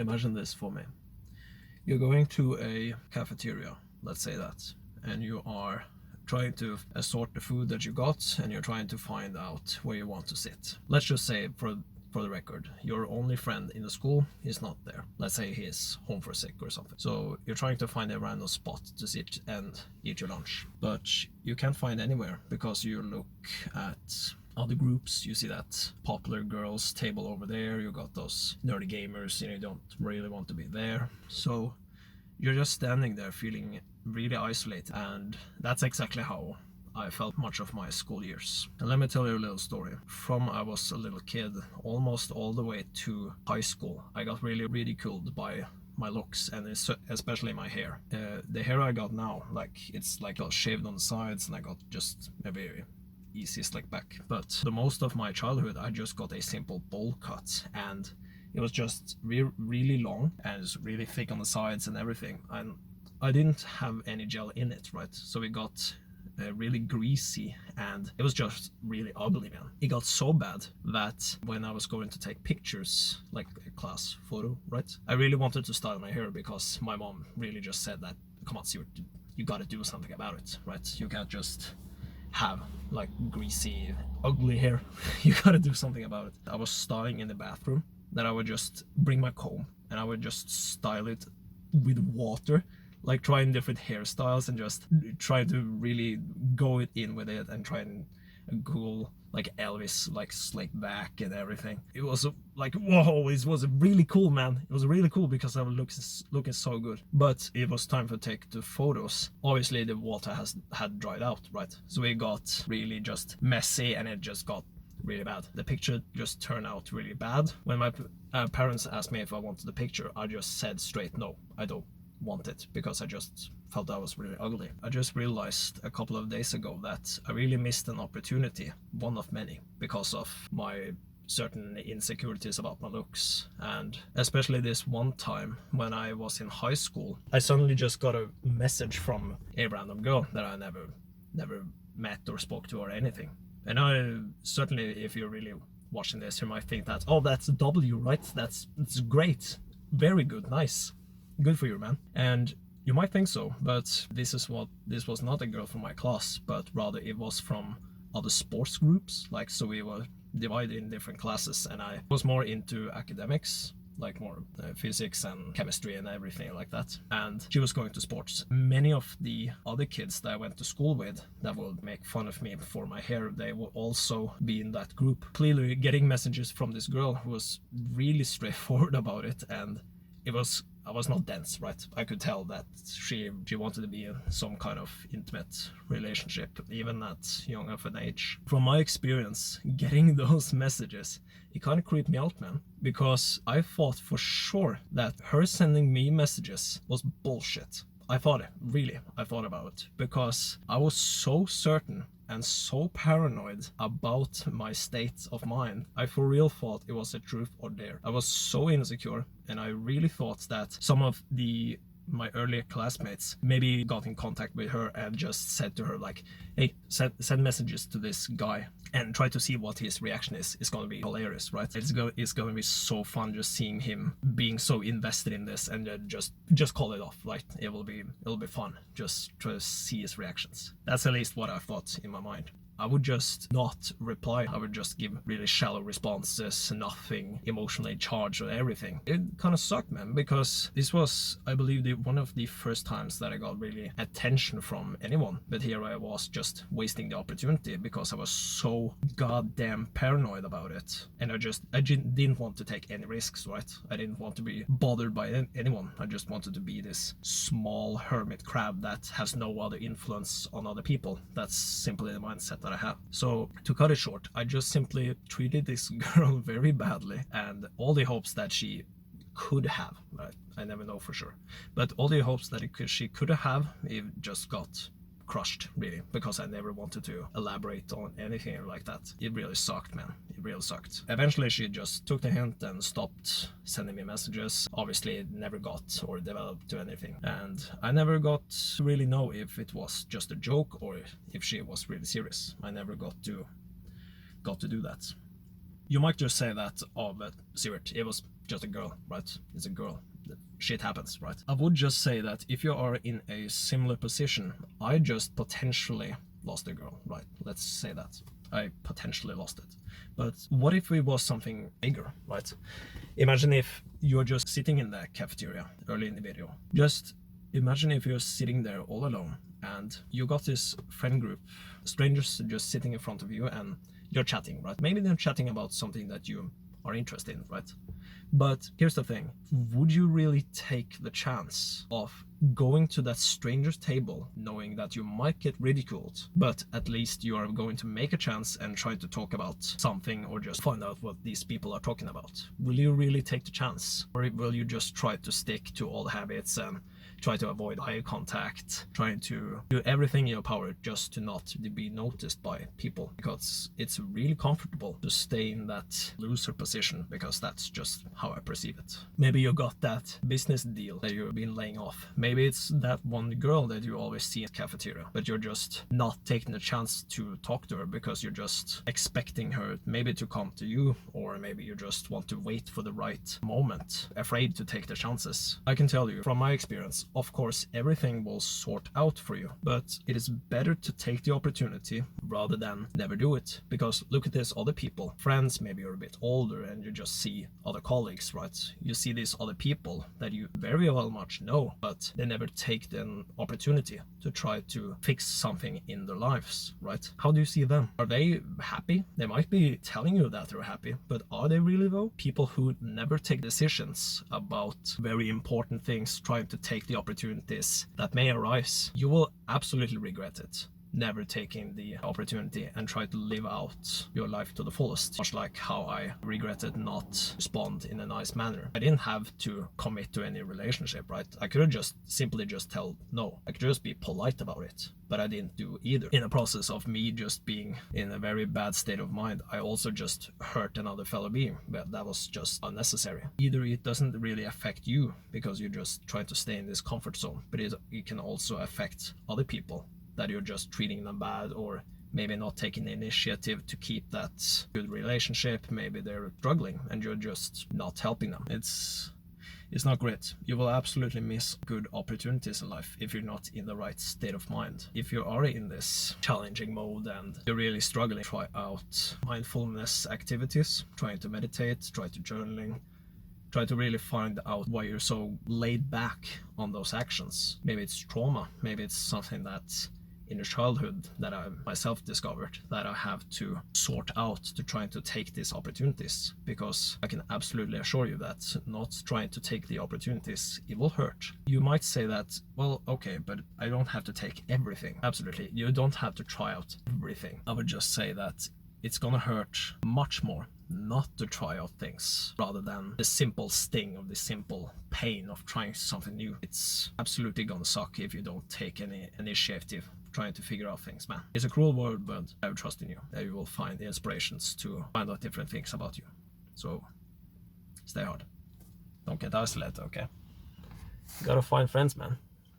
Imagine this for me. You're going to a cafeteria, let's say that, and you are trying to assort the food that you got, and you're trying to find out where you want to sit. Let's just say, for the record, your only friend in the school is not there. Let's say he's home for sick or something. So you're trying to find a random spot to sit and eat your lunch. But you can't find anywhere because you look at other groups. You see that popular girls table over there. You got those nerdy gamers, you don't really want to be there. So you're just standing there feeling really isolated, and that's exactly how I felt much of my school years. And let me tell you a little story. From I was a little kid, almost all the way to high school, I got really ridiculed by my looks, and especially my hair. The hair I got now, it's like all shaved on the sides, and I got just a very easy slick back. But the most of my childhood, I just got a simple bowl cut, and it was just really long and it's really thick on the sides and everything. And I didn't have any gel in it, right? So it got really greasy, and it was just really ugly, man. It got so bad that when I was going to take pictures, like a class photo, right, I really wanted to style my hair because my mom really just said that, come on, Stuart, you gotta do something about it, right? You can't just have like greasy, ugly hair. You gotta do something about it. I was styling in the bathroom, that I would just bring my comb and I would just style it with water, like trying different hairstyles and just trying to really go in with it and try and cool like Elvis, like slick back and everything. It was like, whoa, it was really cool, man. It was really cool because I was looking so good. But it was time to take the photos. Obviously the water had dried out, right? So it got really just messy, and it just got really bad. The picture just turned out really bad. When my parents asked me if I wanted the picture, I just said straight no, I don't want it, because I just felt I was really ugly. I just realized a couple of days ago that I really missed an opportunity, one of many, because of my certain insecurities about my looks. And especially this one time when I was in high school, I suddenly just got a message from a random girl that I never met or spoke to or anything. And I certainly, if you're really watching this, you might think that, oh, that's a W, right? That's great, very good, nice, good for you, man. And you might think so, but this was not a girl from my class, but rather it was from other sports groups. Like, so we were divided in different classes, and I was more into academics, like more physics and chemistry and everything like that. And she was going to sports. Many of the other kids that I went to school with that would make fun of me for my hair, they will also be in that group. Clearly getting messages from this girl who was really straightforward about it, and I was not dense, right? I could tell that she wanted to be in some kind of intimate relationship, even at young of an age. From my experience, getting those messages, it kind of creeped me out, man, because I thought for sure that her sending me messages was bullshit. I thought about it, because I was so certain and so paranoid about my state of mind. I for real thought it was a truth or dare. I was so insecure, and I really thought that some of my earlier classmates maybe got in contact with her and just said to her like, hey, send messages to this guy and try to see what his reaction is. It's gonna be hilarious, right? It's gonna be so fun just seeing him being so invested in this, and just call it off, right? It'll be fun, just try to see his reactions. That's at least what I thought in my mind. I would just not reply. I would just give really shallow responses, nothing emotionally charged or everything. It kind of sucked, man, because this was, I believe, one of the first times that I got really attention from anyone. But here I was just wasting the opportunity because I was so goddamn paranoid about it. And I didn't want to take any risks, right? I didn't want to be bothered by anyone. I just wanted to be this small hermit crab that has no other influence on other people. That's simply the mindset that I have. So to cut it short, I just simply treated this girl very badly, and all the hopes that she could have, right? I never know for sure, but all the hopes that she could have, it just got crushed, really, because I never wanted to elaborate on anything like that. It really sucked, man. It really sucked. Eventually she just took the hint and stopped sending me messages. Obviously it never got or developed to anything, and I never got to really know if it was just a joke or if she was really serious. I never got to do that. You might just say that, oh, but Stuart, it was just a girl, right? It's a girl. Shit happens, right? I would just say that if you are in a similar position, I just potentially lost a girl, right? Let's say that. I potentially lost it. But what if it was something bigger, right? Imagine if you're just sitting in the cafeteria early in the video. Just imagine if you're sitting there all alone and you got this friend group, strangers just sitting in front of you and you're chatting, right? Maybe they're chatting about something that you are interested in, right? But here's the thing, would you really take the chance of going to that stranger's table knowing that you might get ridiculed, but at least you are going to make a chance and try to talk about something or just find out what these people are talking about? Will you really take the chance? Or will you just try to stick to old habits and try to avoid eye contact, trying to do everything in your power just to not be noticed by people? Because it's really comfortable to stay in that loser position, because that's just how I perceive it. Maybe you got that business deal that you've been laying off. Maybe it's that one girl that you always see at cafeteria, but you're just not taking the chance to talk to her because you're just expecting her maybe to come to you, or maybe you just want to wait for the right moment, afraid to take the chances. I can tell you from my experience, of course, everything will sort out for you, but it is better to take the opportunity rather than never do it. Because look at this, other people, friends, maybe you're a bit older and you just see other colleagues, right? You see these other people that you very well much know, but they never take the opportunity to try to fix something in their lives, right? How do you see them? Are they happy? They might be telling you that they're happy, but are they really though? People who never take decisions about very important things, trying to take the opportunities that may arise, you will absolutely regret it. Never taking the opportunity and try to live out your life to the fullest. Much like how I regretted not respond in a nice manner. I didn't have to commit to any relationship, right? I could have just simply just tell no. I could just be polite about it, but I didn't do either. In the process of me just being in a very bad state of mind, I also just hurt another fellow being, but that was just unnecessary. Either it doesn't really affect you because you're just trying to stay in this comfort zone, but it can also affect other people, that you're just treating them bad, or maybe not taking the initiative to keep that good relationship. Maybe they're struggling and you're just not helping them. It's not great. You will absolutely miss good opportunities in life if you're not in the right state of mind. If you are in this challenging mode and you're really struggling, try out mindfulness activities, trying to meditate, try to journaling, try to really find out why you're so laid back on those actions. Maybe it's trauma, maybe it's something that in your childhood that I myself discovered that I have to sort out to trying to take these opportunities. Because I can absolutely assure you that not trying to take the opportunities, it will hurt. You might say that, well, okay, but I don't have to take everything. Absolutely, you don't have to try out everything. I would just say that it's gonna hurt much more not to try out things rather than the simple sting of the simple pain of trying something new. It's absolutely gonna suck if you don't take any initiative trying to figure out things, man. It's a cruel world, but I have trust in you that you will find the inspirations to find out different things about you. So stay hard. Don't get isolated, okay? You gotta find friends, man.